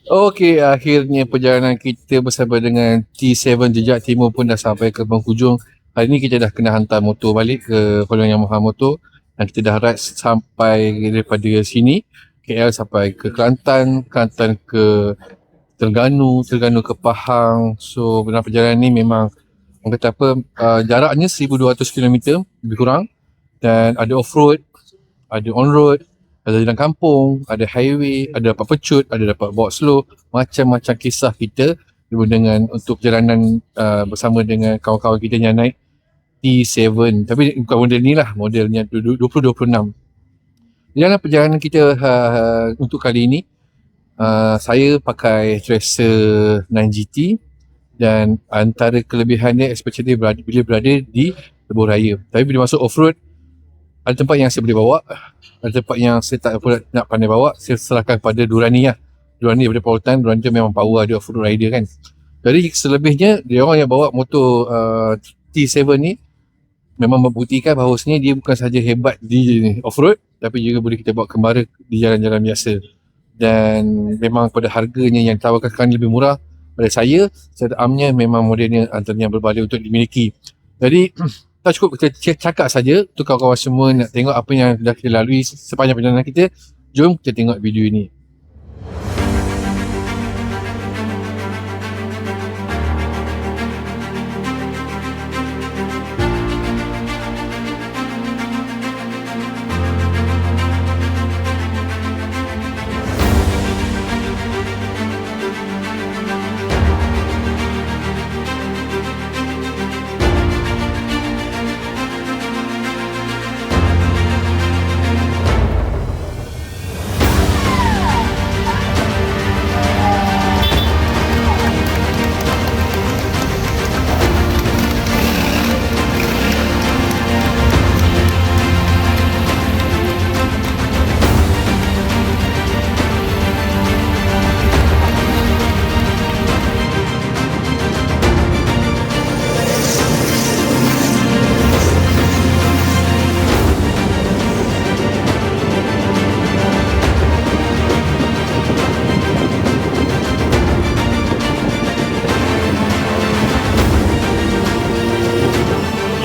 Okey, akhirnya perjalanan kita bersama dengan T7 Jejak Timur pun dah sampai ke penghujung. Hari ni kita dah kena hantar motor balik ke Kuala Yamaha Motor dan kita dah ride sampai daripada sini KL sampai ke Kelantan, Kelantan ke Terengganu ke Pahang. So dalam perjalanan ni memang orang kata apa, jaraknya 1200 km lebih kurang, dan ada off-road, ada on-road, ada jalan kampung, ada highway, ada dapat pecut, ada dapat bawa slow, macam-macam kisah kita dengan untuk perjalanan bersama dengan kawan-kawan kita yang naik T7. Tapi bukan model ni lah, modelnya 2026. Dalam perjalanan kita untuk kali ini, saya pakai Tracer 9GT dan antara kelebihannya especially bila berada di lebuh raya. Tapi bila masuk off-road, ada tempat yang saya boleh bawa, ada tempat yang saya tak nak pandai bawa, saya serahkan pada Durani lah. Durani daripada Pautan, Durani tu memang power, dia off-road rider kan. Jadi selebihnya, dia orang yang bawa motor T7 ni memang membuktikan bahawasanya dia bukan sahaja hebat di off-road, tapi juga boleh kita bawa kembara di jalan-jalan biasa. Dan memang pada harganya yang ditawarkan lebih murah pada saya amnya memang modelnya antara yang berbalik untuk dimiliki. Jadi tak cukup kita cakap saja, untuk kawan-kawan semua nak tengok apa yang dah kita lalui sepanjang perjalanan kita, jom kita tengok video ini.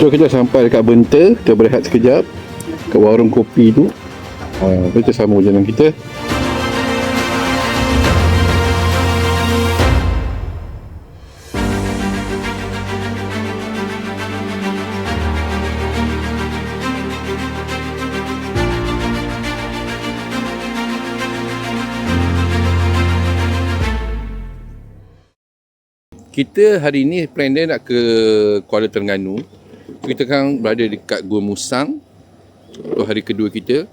So kita sampai dekat Benta, kita berehat sekejap kat warung kopi tu. Kita sambung jalan kita. Kita hari ni plan dia nak ke Kuala Terengganu. Kita kan berada dekat Gua Musang untuk hari kedua kita,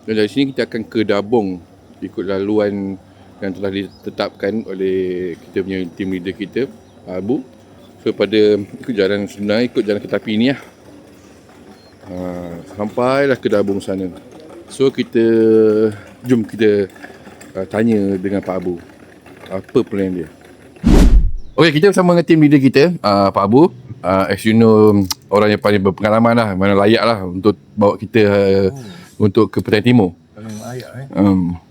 dan dari sini kita akan ke Dabong ikut laluan yang telah ditetapkan oleh kita punya team leader kita, Abu. So pada ikut jalan sebenar, ikut jalan kereta api ni lah. Sampailah ke Dabong sana. So jom kita tanya dengan Pak Abu apa plan dia. Okay, kita bersama dengan team leader kita, Pak Abu. As you know, orang yang paling berpengalaman lah, mana layak lah untuk bawa kita untuk ke Pantai Timur. Layak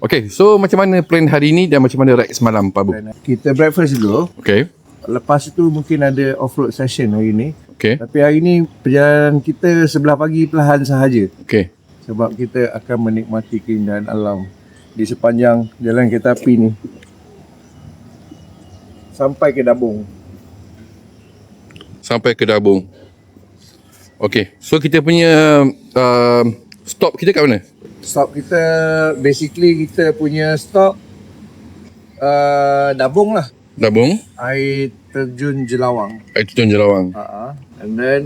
Okay, so macam mana plan hari ni dan macam mana ride semalam, Pak Abu? Kita breakfast dulu. Okay. Lepas itu mungkin ada off-road session hari ni. Okay. Tapi hari ni perjalanan kita sebelah pagi perlahan sahaja. Okay. Sebab kita akan menikmati keindahan alam di sepanjang jalan kereta api ni sampai ke Dabong. Okay, so kita punya stop kita kat mana? Stop kita, basically kita punya stop Dabong lah. Dabong, Air terjun Jelawang. Air Terjun Jelawang. And then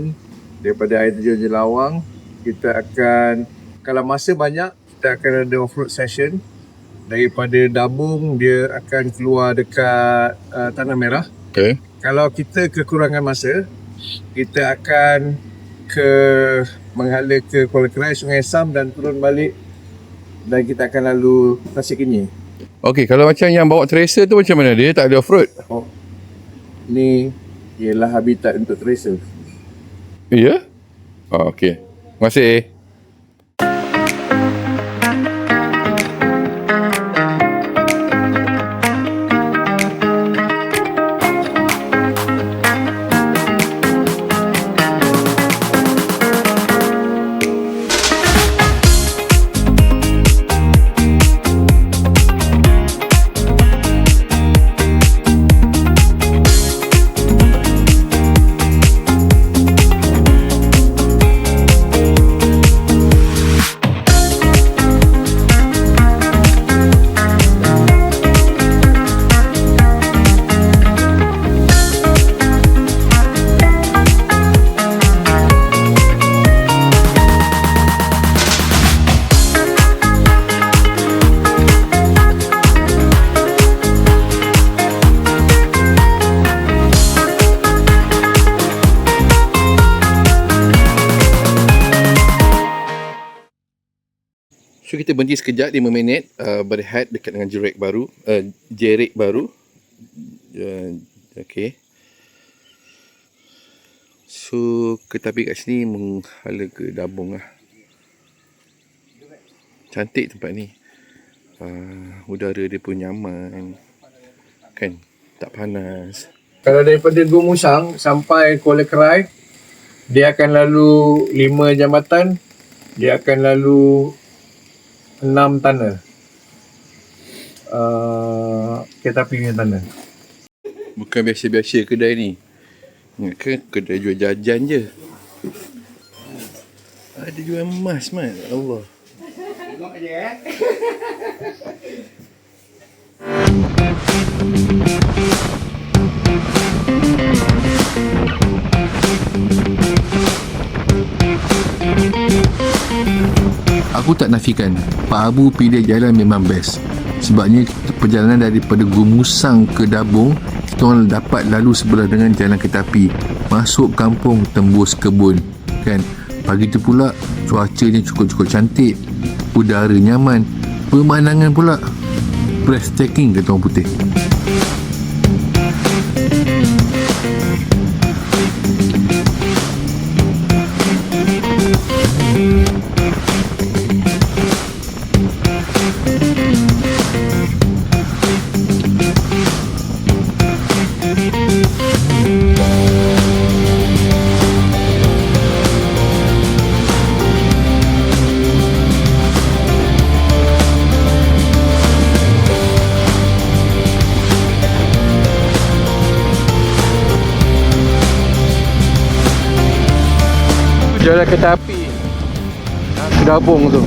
daripada Air Terjun Jelawang kita akan, kalau masa banyak, kita akan ada off-road session. Daripada Dabong dia akan keluar dekat Tanah Merah. Okay. Kalau kita kekurangan masa, kita akan menghala ke Kuala Kerai, Sungai Sam dan turun balik, dan kita akan lalu Tasik Kenyir. Okay, kalau macam yang bawa Tracer tu macam mana? Dia tak ada off-road? Ni ialah habitat untuk Tracer. Ya? Okay. Terima kasih. kita berhenti sekejap 5 minit berehat dekat dengan jerik baru. Okay. So kita pergi kat sini menghala ke Dabung lah. Cantik tempat ni. Udara dia pun nyaman. Kan? Tak panas. Kalau daripada Gua Musang sampai Kuala Kerai, dia akan lalu 5 jambatan, dia akan lalu 6 tunnel. Kereta api punya tunnel. Bukan biasa-biasa kedai ni. Ingatkan kedai jual jajan je. Ada jual emas, Mat. Allah. Tengok je Aku tak nafikan Pak Abu pilih jalan memang best. Sebabnya perjalanan daripada Gua Musang ke Dabung, kita orang dapat lalu sebelah dengan jalan kereta api masuk kampung tembus kebun. Kan? Pagi tu pula cuacanya cukup-cukup cantik, udara nyaman, pemandangan pula breathtaking kata orang putih. Jalan kereta api ke Dabung tu.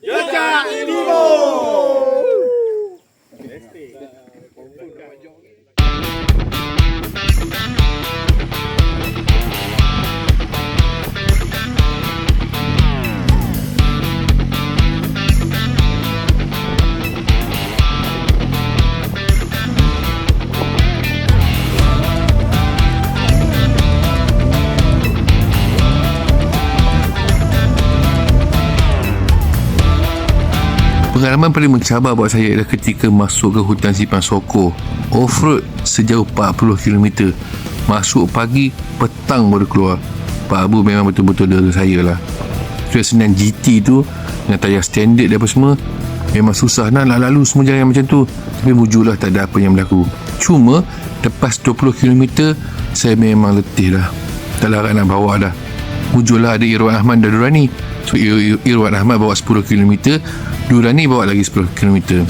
Jejak Timur. Pengalaman paling mencabar buat saya adalah ketika masuk ke hutan Simpang Soko. Off-road sejauh 40 km. Masuk pagi, petang baru keluar. Pak Abu memang betul-betul dera saya lah. Kesenangan GT tu dengan tayar standard dan apa semua, memang susah nak lalu semua jalan macam tu. Tapi mujurlah tak ada apa yang berlaku. Cuma lepas 20 km saya memang letih dah. Tak larat nak bawa dah. Mujurlah ada Irwan Ahmad dan Durani. So Irwan Ahmad bawa 10 km, Durani bawa lagi 10 km.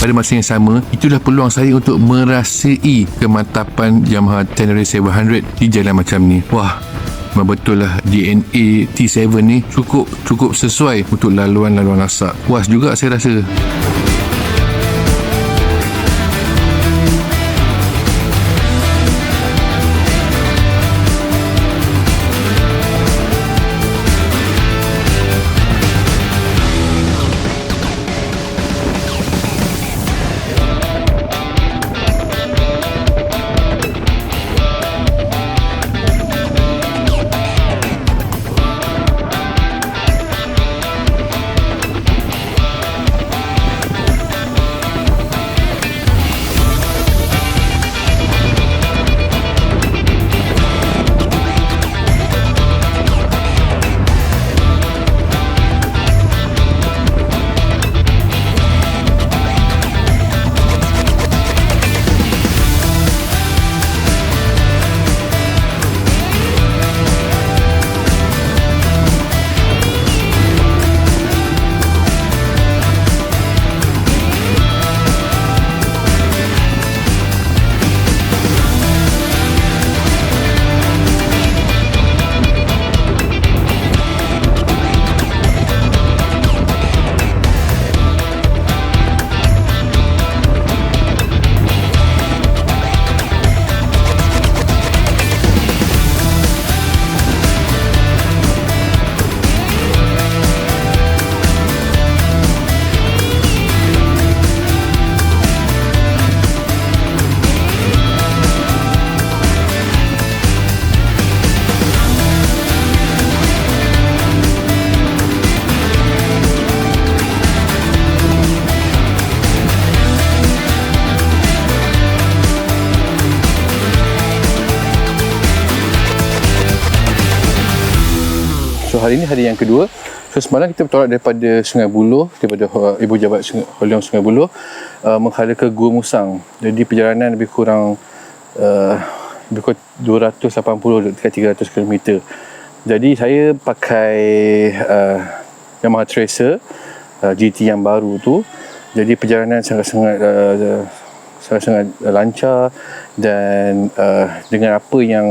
pada masa yang sama, itulah peluang saya untuk merasai kemantapan Yamaha Tenere 700 di jalan macam ni. Wah, memang betul lah DNA T7 ni cukup sesuai untuk laluan-laluan lasak. Puas juga saya rasa. So hari ni hari yang kedua. So semalam kita bertolak daripada Sungai Buloh, daripada Ibu Jabat Holiong Sungai Buloh, menghala ke Gua Musang. Jadi perjalanan lebih kurang 280 dekat 300 km. Jadi saya pakai Yamaha Tracer GT yang baru tu. Jadi perjalanan sangat-sangat lancar, dan dengan apa yang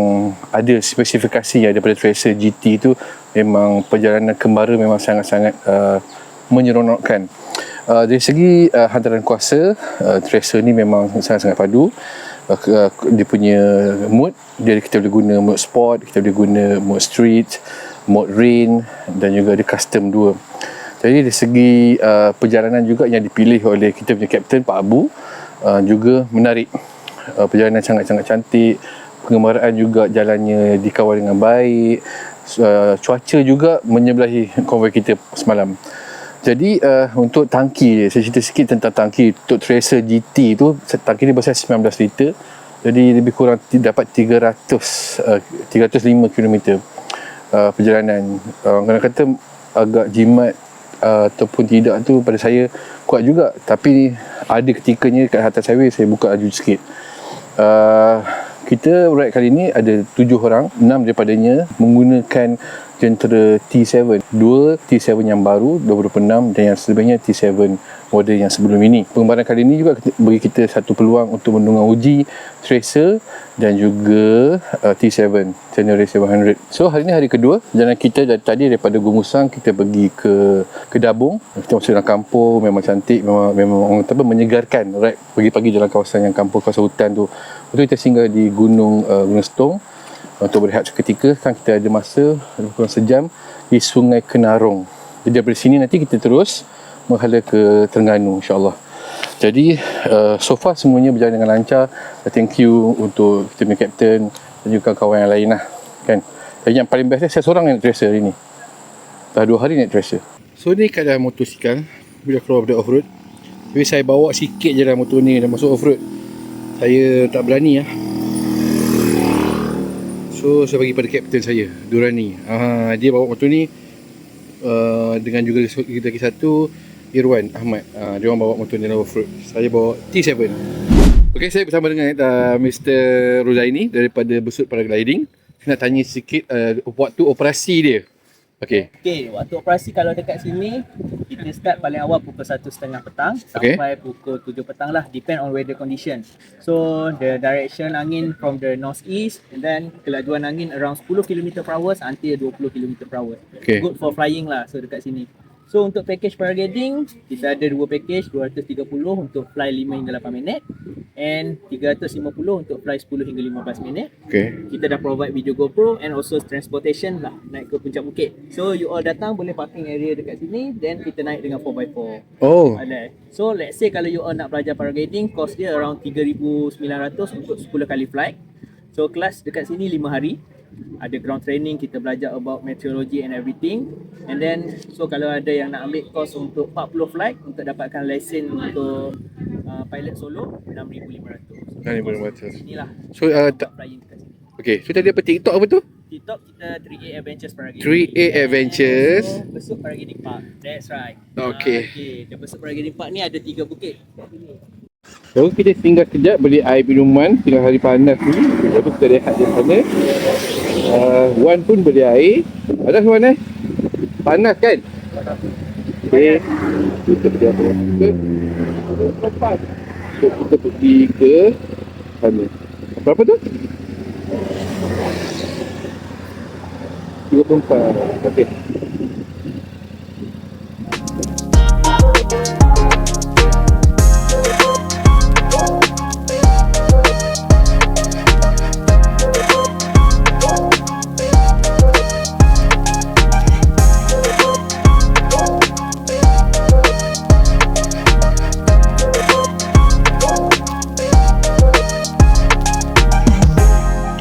ada spesifikasi yang daripada Tracer GT tu, memang perjalanan kembara memang sangat-sangat menyeronokkan. Dari segi hantaran kuasa, Tracer ni memang sangat-sangat padu. Dia punya mode, kita boleh guna mode sport, kita boleh guna mode street, mode rain, dan juga ada custom 2. Jadi dari segi perjalanan juga yang dipilih oleh kita punya kapten Pak Abu juga menarik. Perjalanan sangat-sangat cantik, pengembaraan juga jalannya dikawal dengan baik, cuaca juga menyebelahi konvoi kita semalam. Jadi untuk tangki, saya cerita sikit tentang tangki. Untuk Tracer GT tu, tangki ni besar 19 liter. Jadi lebih kurang dapat 305 km perjalanan. Kadang kata agak jimat ataupun tidak tu pada saya kuat juga, tapi ada ketikanya kat atas highway saya buka laju sikit. Kita ride kali ni ada 7 orang, 6 daripadanya menggunakan Genera T7, 2 T7 yang baru 2026 dan yang selebihnya T7 model yang sebelum ini. Pengembaraan kali ini juga bagi kita satu peluang untuk mendungang uji Tracer dan juga T7 Tenere 700. So hari ni hari kedua perjalanan kita. Dari tadi daripada Gua Musang kita pergi ke Dabung. Kita masuk dalam kampung, memang cantik, memang orang kata menyegarkan ride pagi-pagi dalam kawasan yang kampung, kawasan hutan tu. Lepas tu kita singgah di Gunung Stong untuk berehat seketika. Kan kita ada masa lebih kurang sejam di Sungai Kenarong. Jadi daripada sini nanti kita terus menghala ke Terengganu, insyaAllah. Jadi so far semuanya berjalan dengan lancar. Thank you untuk kita punya kapten dan juga kawan yang lain lah, kan. Jadi yang paling best saya seorang yang naik Tracer hari ni. Dah 2 hari naik Tracer. So ni keadaan motosikal bila keluar dari off-road. Tapi saya bawa sikit je lah motor ni dah masuk off-road. Saya tak berani lah. So saya bagi pada kapten saya, Durani. Dia bawa motor ni dengan juga kita lagi satu, Irwan Ahmad. Dia orang bawa motor ni dalam off-road. Saya bawa T7. Okey, saya bersama dengan Mr. Rozaini daripada Besut Paragliding. Saya nak tanya sikit waktu operasi dia. Okay. Okay, waktu operasi kalau dekat sini kita start paling awal pukul 1:30 petang sampai pukul 7 petang lah, depend on weather condition. So the direction angin from the northeast and then kelajuan angin around 10 km per hour until 20 km per hour. Okay. Good for flying lah, so dekat sini. So untuk package paragliding, kita ada dua package, 230 untuk fly 5 hingga 8 minit and 350 untuk fly 10 hingga 15 minit. Okay. Kita dah provide video GoPro and also transportation lah naik ke puncak bukit. So you all datang boleh parking area dekat sini, then kita naik dengan 4x4. Oh. So let's say kalau you all nak belajar paragliding, cost dia around 3,900 untuk 10 kali flight. So kelas dekat sini 5 hari. Ada ground training, kita belajar about meteorology and everything. And then so kalau ada yang nak ambil course untuk 40 flight untuk dapatkan lesen untuk pilot solo 6,500. 6,500. Inilah. So flying dekat sini. okay, so tadi apa TikTok apa tu? TikTok kita 3A Adventures Paragliding. 3A Adventures. So, Besut Paragliding Park. That's right. Okay. The Besut Paragliding Park ni ada 3 bukit. So kita tinggal kejap beli air minuman tengah hari panas ni. Lepas tu kita rehat di sana. Wan pun beli air. Ada Wan panas kan? Okay. Kita pergi apa? So kita pergi ke sana. Berapa tu? 34. Okay.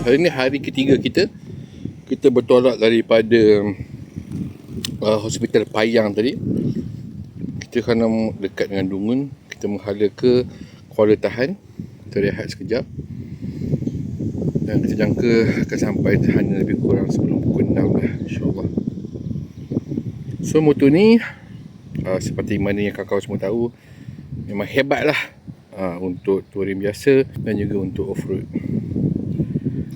Hari ni hari ketiga kita bertolak daripada hospital Payang tadi. Kita kerana dekat dengan Dungun, kita menghala ke Kuala Tahan. Kita rehat sekejap dan kita jangka akan sampai Tahan lebih kurang sebelum pukul 6 lah, insyaAllah. So motor ni seperti mana yang kakak semua tahu, memang hebat lah untuk touring biasa dan juga untuk off-road.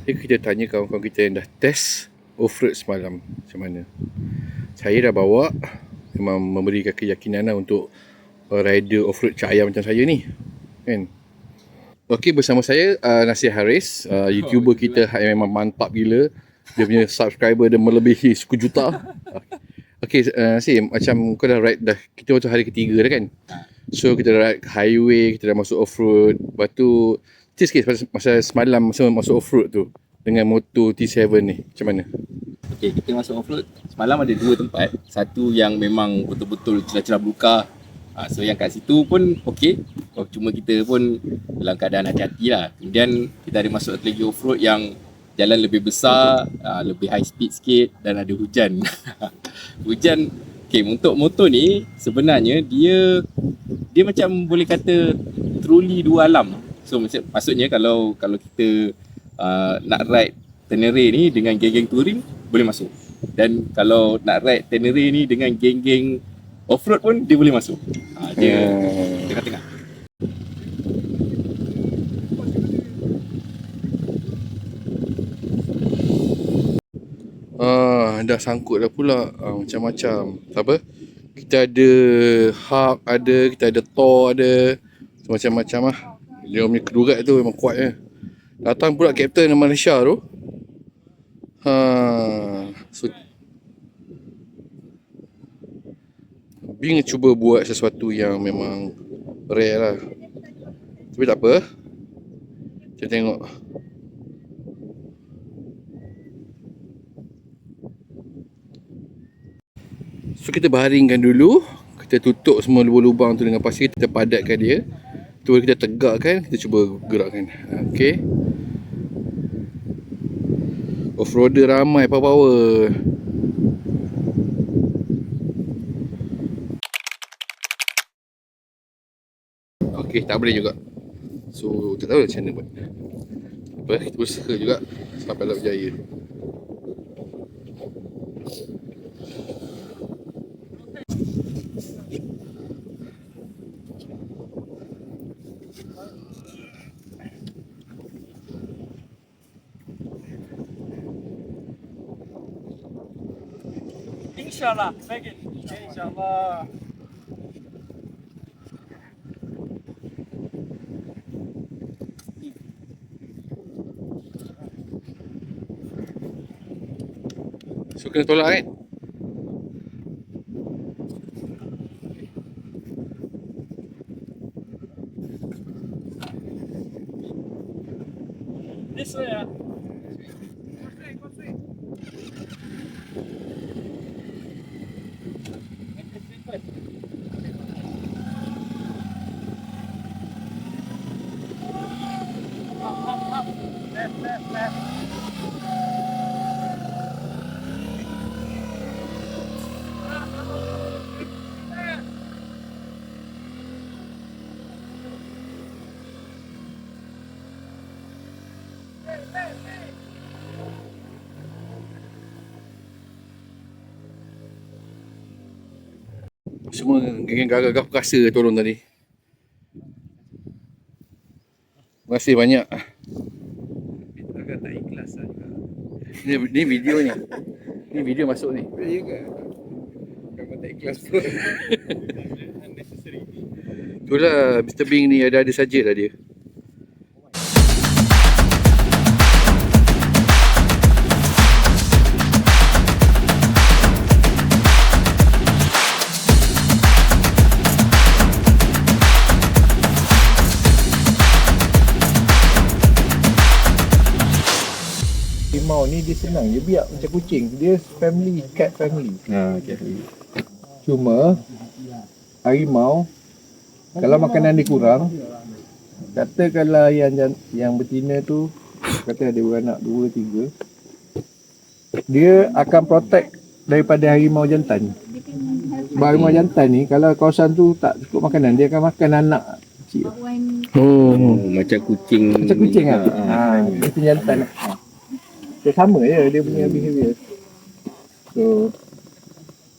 Jadi kita tanya kawan-kawan kita yang dah test off-road semalam macam mana. Saya dah bawa, memang memberikan keyakinan lah untuk rider off-road cahaya macam saya ni kan. Okey, bersama saya Nasir Haris, YouTuber kita yang memang mantap gila. Dia punya subscriber dia melebihi 10 juta. Okey, Nasir, macam kau dah ride dah, kita waktu hari ketiga dah kan. So kita dah ride highway, kita dah masuk off-road. Lepas tu sikit masa semalam masa masuk off-road tu dengan motor T7 ni, macam mana? Okay, kita masuk off-road semalam ada 2 tempat. Satu yang memang betul-betul celah-celah berluka. So yang kat situ pun okey. Cuma kita pun dalam keadaan hati-hati lah. Kemudian kita ada masuk lagi off-road yang jalan lebih besar, lebih high speed sikit dan ada hujan. Hujan, okay, untuk motor ni sebenarnya dia macam boleh kata truly dua alam. So maksudnya kalau kita nak ride Tenere ni dengan geng-geng touring boleh masuk. Dan kalau nak ride Tenere ni dengan geng-geng off-road pun dia boleh masuk. Dia tengah-tengah. Dah sangkut dah pula macam-macam. Apa? Kita ada hub ada, kita ada Thor ada, macam-macam lah. Dia punya kedurat tu memang kuat je. Datang pula Kapten Malaysia tu. So Bing cuba buat sesuatu yang memang rare lah. Tapi tak apa. Kita tengok. So kita baringkan dulu. Kita tutup semua lubang-lubang tu dengan pasir. Kita padatkan dia. Tu kita tegakkan, kita cuba gerakkan. Okey. Off-roader ramai, power. Okey, tak boleh juga. So, tak tahu macam mana buat. Apa, kita usaha juga sampai lah berjaya. InsyaAllah. Baik. InsyaAllah. So kena tolak kan? This way ah. Semua geng gagak perkasa tolong tadi. Terima kasih banyak. Agak tak ikhlas lah juga. Ni videonya. Ni video masuk ni. Ya ke? Memang tak ikhlas pun. Itulah Mr. Bing ni ada saja lah dia. Harimau ni dia senang je biak macam kucing. Dia family, cat family. Okay. Cuma harimau kalau makanan dia kurang, katakanlah yang betina tu kata ada beranak 2 3, dia akan protect daripada harimau jantan. Sebab harimau jantan ni kalau kawasan tu tak cukup makanan, dia akan makan anak kecil. Macam kucing. Macam kucing kan? Kucing jantan. So, sama je dia punya behavior. So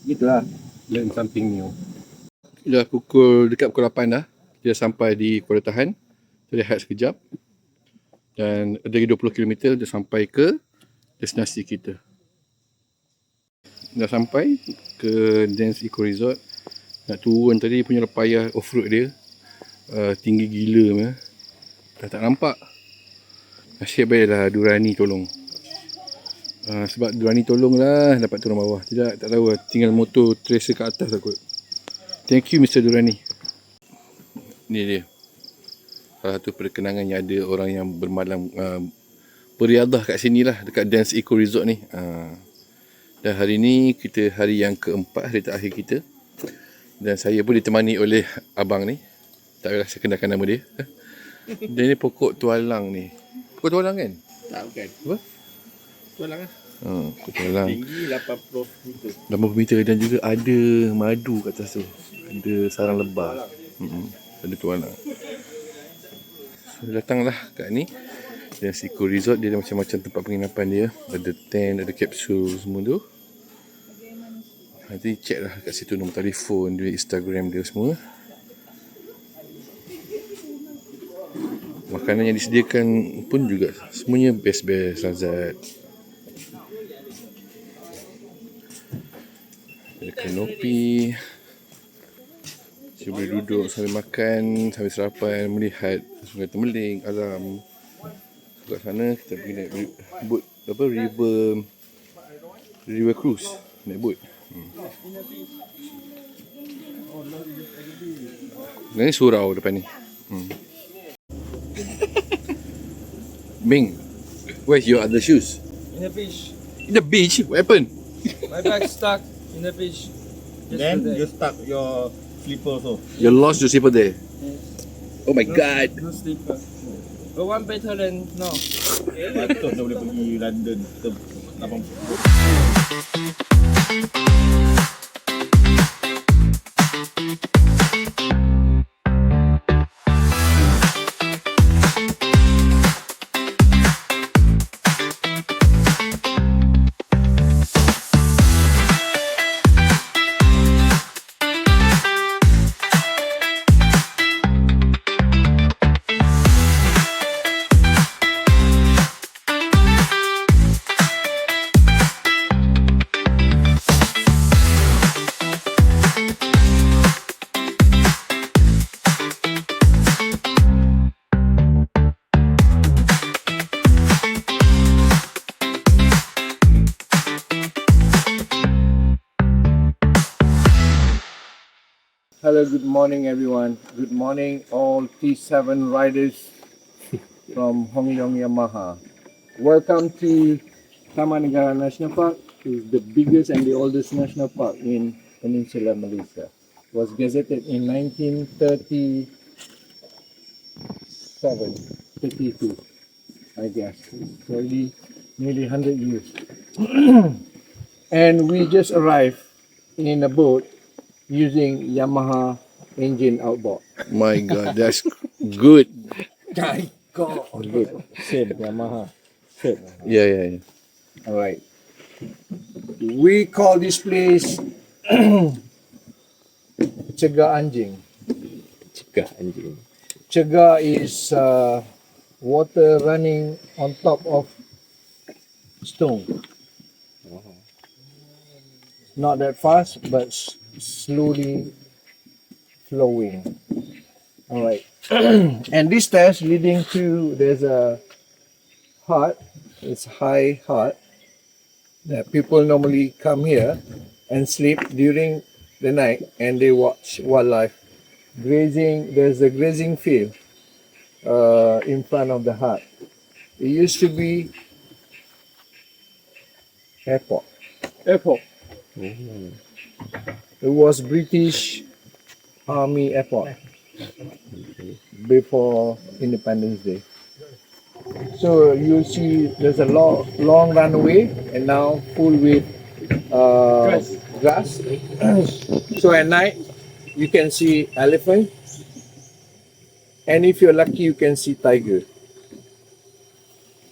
gitulah. Learn something new. Dah dekat pukul 8 dah. Kita sampai di Kuala Tahan. Kita rehat sekejap. Dan lagi 20 km dah sampai ke destinasi kita. Dah sampai ke Dance Eco Resort. Nak turun tadi punya payah off-road dia. Tinggi gila. Dah tak nampak. Nasib baiklah Durani tolong. Sebab Durani tolong lah dapat turun bawah. Tidak, tak tahu lah. Tinggal motor tracer kat atas takut. Thank you Mr. Durani. Ni dia. Salah satu perkenangan yang ada orang yang bermalam beriadah kat sini lah. Dekat Dance Eco Resort ni. Dan hari ni kita hari yang keempat, hari terakhir kita. Dan saya pun ditemani oleh abang ni. Tak payah saya kenalkan nama dia. Dia ni pokok tualang ni. Pokok tualang kan? Tak, bukan. Apa? Tualang lah. Pokok tualang. Tinggi 80 meter. 80 meter dan juga ada madu kat atas tu. Ada sarang lebah. Ada tualang. So, datanglah kat ni. Dan Eco Resort dia ada macam-macam tempat penginapan dia. Ada tent, ada kapsul semua tu. Nanti check lah kat situ nombor telefon dia, Instagram dia semua. Makanan yang disediakan pun juga semuanya best-best, lazat. Ada kanopi. Saya boleh duduk sambil makan, sambil sarapan, melihat Sungai Temeling, alam. Kat sana kita pergi naik boat, river cruise, naik boat. Ini surau depan ni. Bing, where's your other shoes? In the beach. In the beach? What happened? My bag stuck in the beach. Then Yesterday. you stuck your slipper also. You lost your slipper there. Oh my god. No sleeper. But one better than no. Patut dah boleh pergi London ke 80. Hello, good morning, everyone. Good morning, all T7 riders from Hong Yong Yamaha. Welcome to Taman Negara National Park. It's the biggest and the oldest national park in Peninsular Malaysia. It was gazetted in 32, I guess. It's already nearly 100 years. And we just arrived in a boat using Yamaha engine outboard. My God, that's good. My God. Good. Same Yamaha. Same. Yeah. All right. We call this place Cegah Anjing. Cegah anjing. Cegah is water running on top of stone. Not that fast, but slowly flowing. All right. And this stairs leading to, there's a hut. It's high hut that people normally come here and sleep during the night, and they watch wildlife grazing. There's a grazing field in front of the hut. It used to be airport. It was British Army airport before Independence Day. So you see there's a long runway and now full with grass. So at night you can see elephant, and if you're lucky you can see tiger.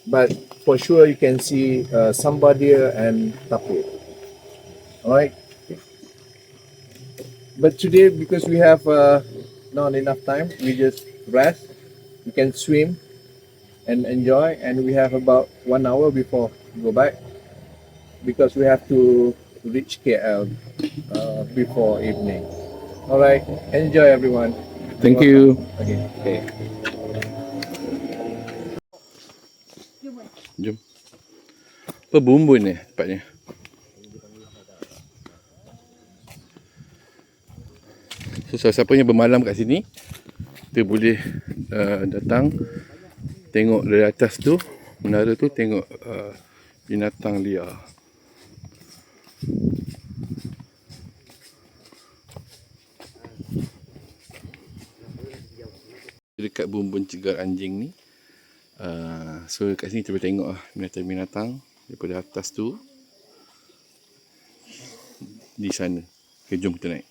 But for sure you can see samba deer and tapir. Alright. But today, because we have not enough time, we just rest. We can swim and enjoy, and we have about 1 hour before we go back, because we have to reach KL before evening. Alright, enjoy everyone. Thank you. Okay. Jom. Apa bumbun ni tempatnya? So siapa yang bermalam kat sini, kita boleh datang tengok dari atas tu, menara tu, tengok binatang liar. Dekat bumbun Cegah Anjing ni, so kat sini kita boleh tengok binatang-binatang daripada atas tu di sana. Okay, jom kita naik.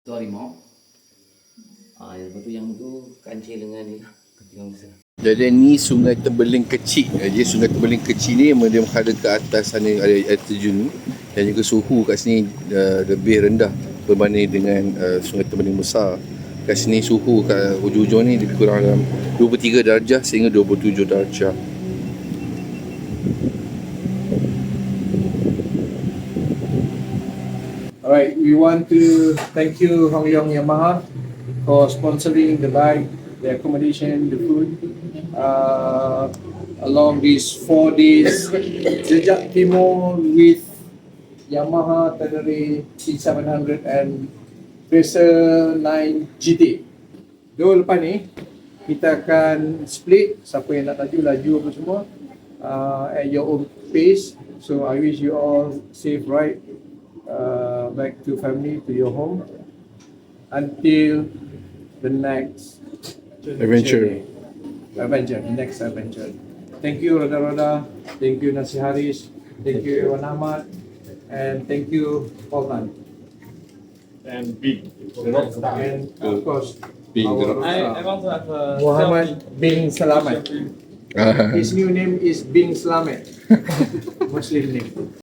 Tu harimau. Lepas tu yang tu kancil dengan ni kepiting besar. Jadi ni Sungai Tembeling kecil. Jadi Sungai Tembeling kecil ni dia menghadap ke atas sana ada air terjun ni, dan juga suhu kat sini lebih rendah berbanding dengan Sungai Tembeling besar. Kat sini suhu kat hujung-hujung ni lebih kurang dalam 23 darjah sehingga 27 darjah. Alright, we want to thank you Hong Yong Yamaha for sponsoring the bike, the accommodation, the food along these 4 days Jejak Timur with Yamaha Tenere T700 and Racer 9 GT. So lepas ni kita akan split, siapa yang nak laju apa semua at your own pace. So I wish you all safe ride back to family, to your home, until the next Adventure. The next adventure. Thank you Roda, thank you Nasi Haris, thank you Iwan Ahmad, and thank you Poltan. And big. And of course, Bing our the Rock. I want to have a Muhammad bin Salamat. selfie. His new name is Bin Slamet. Muslim name.